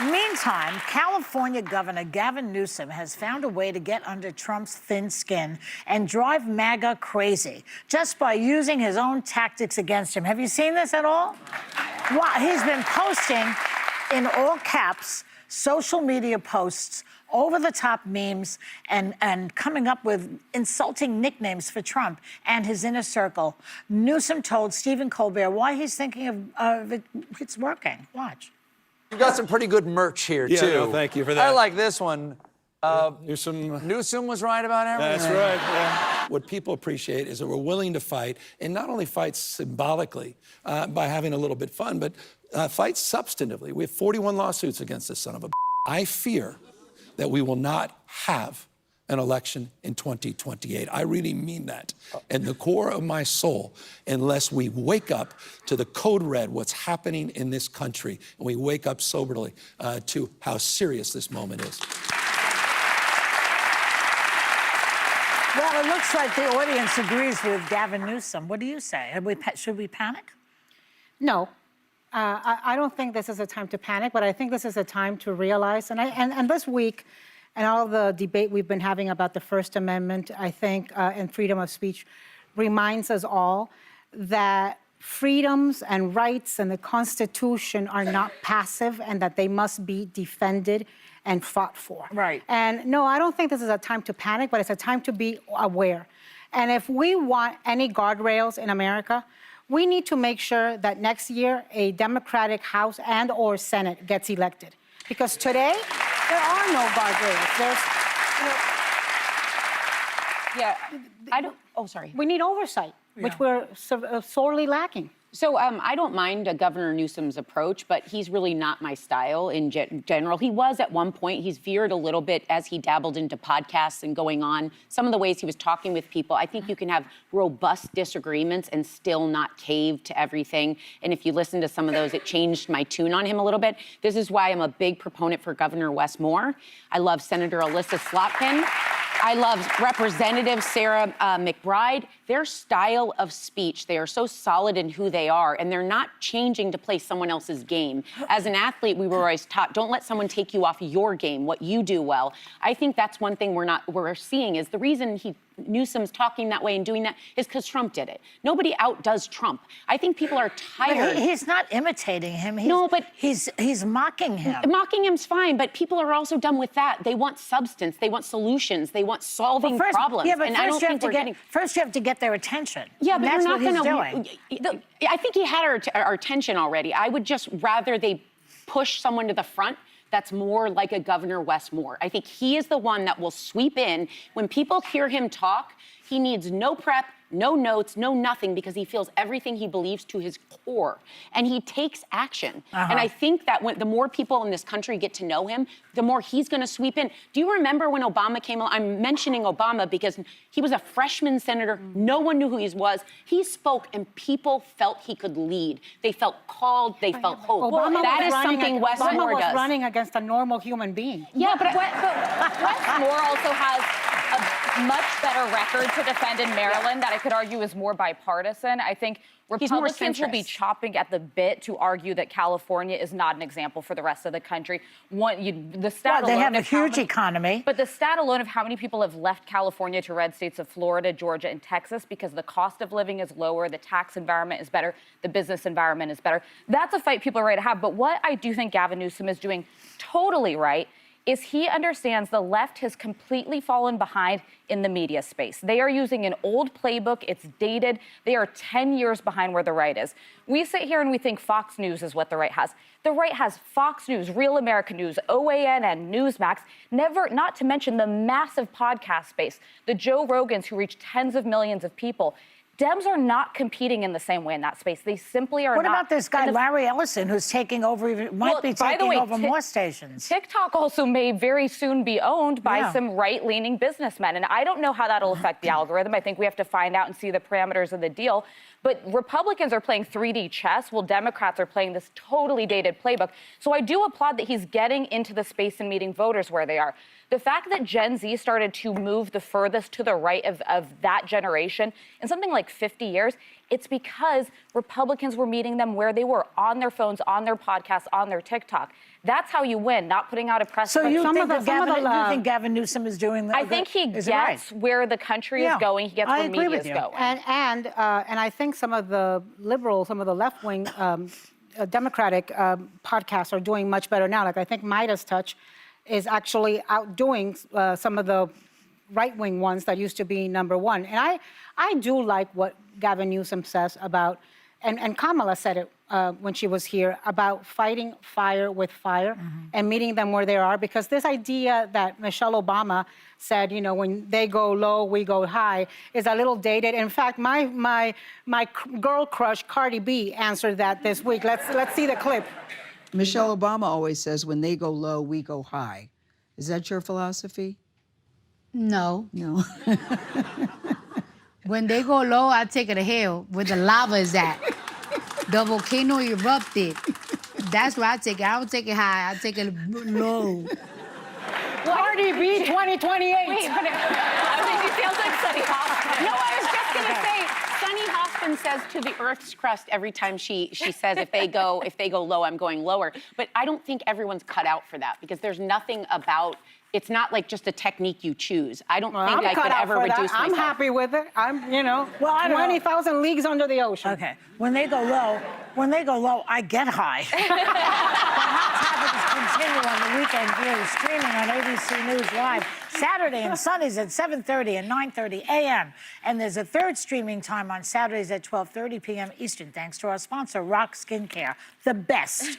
Meantime, California Governor Gavin Newsom has found a way to get under Trump's thin skin and drive MAGA crazy just by using his own tactics against him. Have you seen this at all? Well, he's been posting in all caps social media posts, over-the-top memes, and coming up with insulting nicknames for Trump and his inner circle. Newsom told Stephen Colbert why he's thinking of it. It's working. Watch. You've got some pretty good merch here, too. No, thank you for that. I like this one. Newsom was right about everything. That's right. Yeah. What people appreciate is that we're willing to fight, and not only fight symbolically by having a little bit fun, but fight substantively. We have 41 lawsuits against this son of a. I fear that we will not have an election in 2028. I really mean that. In the core of my soul, unless we wake up to the code red, what's happening in this country, and we wake up soberly to how serious this moment is. Well, it looks like the audience agrees with Gavin Newsom. What do you say? Should we panic? No. I don't think this is a time to panic, but I think this is a time to realize, and this week, and all the debate we've been having about the First Amendment, I think, and freedom of speech, reminds us all that freedoms and rights and the Constitution are not passive and that they must be defended and fought for. Right. And no, I don't think this is a time to panic, but it's a time to be aware. And if we want any guardrails in America, we need to make sure that next year a Democratic House and or Senate gets elected. Because today, there are no guardrails. There's, sorry. We need oversight, which we're sorely lacking. So I don't mind Governor Newsom's approach, but he's really not my style in general. He was at one point. He's veered a little bit as he dabbled into podcasts and going on. Some of the ways he was talking with people, I think you can have robust disagreements and still not cave to everything. And if you listen to some of those, it changed my tune on him a little bit. This is why I'm a big proponent for Governor Wes Moore. I love Senator Alyssa Slotkin. I love Representative Sarah McBride. Their style of speech, they are so solid in who they are, and they're not changing to play someone else's game. As an athlete, we were always taught, don't let someone take you off your game, what you do well. I think that's one thing we're seeing is the reason Newsom's talking that way and doing that is because Trump did it. Nobody outdoes Trump. I think people are tired. But he's not imitating him. He's mocking him. Mocking him's fine, but people are also done with that. They want substance. They want solutions. They want solving problems. Yeah, but and first you have to get their attention. Yeah, but that's you're not going to. I think he had our attention already. I would just rather they push someone to the front that's more like a Governor Wes Moore. I think he is the one that will sweep in. When people hear him talk, he needs no prep, no notes, no nothing, because he feels everything he believes to his core. And he takes action. And I think that the more people in this country get to know him, the more he's going to sweep in. Do you remember when Obama came along? I'm mentioning Obama because he was a freshman senator. No one knew who he was. He spoke and people felt he could lead. They felt called. They felt hope. That is something Wes Moore does. Obama was running against a normal human being. Yeah, but Wes Moore also has a much better record to defend in Maryland that I could argue is more bipartisan. I think Republicans will be chopping at the bit to argue that California is not an example for the rest of the country. The stat alone, they have a huge economy. But the stat alone of how many people have left California to red states of Florida, Georgia, and Texas because the cost of living is lower, the tax environment is better, the business environment is better. That's a fight people are ready to have. But what I do think Gavin Newsom is doing totally right is he understands the left has completely fallen behind in the media space. They are using an old playbook. It's dated. They are 10 years behind where the right is. We sit here and we think Fox News is what the right has. The right has Fox News, Real American News, OAN, and Newsmax, not to mention the massive podcast space, the Joe Rogans who reach tens of millions of people. Dems are not competing in the same way in that space. They simply are not. What about this guy, Larry Ellison, who's taking over, might be taking over more stations? TikTok also may very soon be owned by some right-leaning businessmen. And I don't know how that'll affect the algorithm. I think we have to find out and see the parameters of the deal. But Republicans are playing 3D chess, while Democrats are playing this totally dated playbook. So I do applaud that he's getting into the space and meeting voters where they are. The fact that Gen Z started to move the furthest to the right of that generation in something like 50 years It's because Republicans were meeting them where they were, on their phones, on their podcasts, on their TikTok. That's how you win, not putting out a press So you release. think Gavin Newsom is doing that? I think he is gets where the country is going. He gets where media is going. And I think some of the liberal, some of the left-wing Democratic podcasts are doing much better now. Like I think Midas Touch is actually outdoing some of the right-wing ones that used to be number one. And I do like what Gavin Newsom says about, and Kamala said it when she was here, about fighting fire with fire and meeting them where they are. Because this idea that Michelle Obama said, you know, when they go low, we go high, is a little dated. In fact, my girl crush, Cardi B, answered that this week. Let's see the clip. Michelle Obama always says, when they go low, we go high. Is that your philosophy? No. No. When they go low, I take it to hell where the lava is at. The volcano erupted. That's where I take it. I don't take it high. I take it low. Cardi B 2028. Wait, but I think she feels like Sunny Hoffman. No, I was just gonna say, Sunny Hoffman says to the Earth's crust every time she says if they go low, I'm going lower. But I don't think everyone's cut out for that because there's nothing about. It's not like just a technique you choose. I don't think I could ever reduce myself. I'm happy with it. I'm, you know, Well, I don't know. 20,000 leagues under the ocean. Okay. When they go low, I get high. The hot topics continue on the weekend view, streaming on ABC News Live, Saturday and Sundays at 7:30 and 9:30 a.m. And there's a third streaming time on Saturdays at 12:30 p.m. Eastern, thanks to our sponsor, Rock Skincare, the best.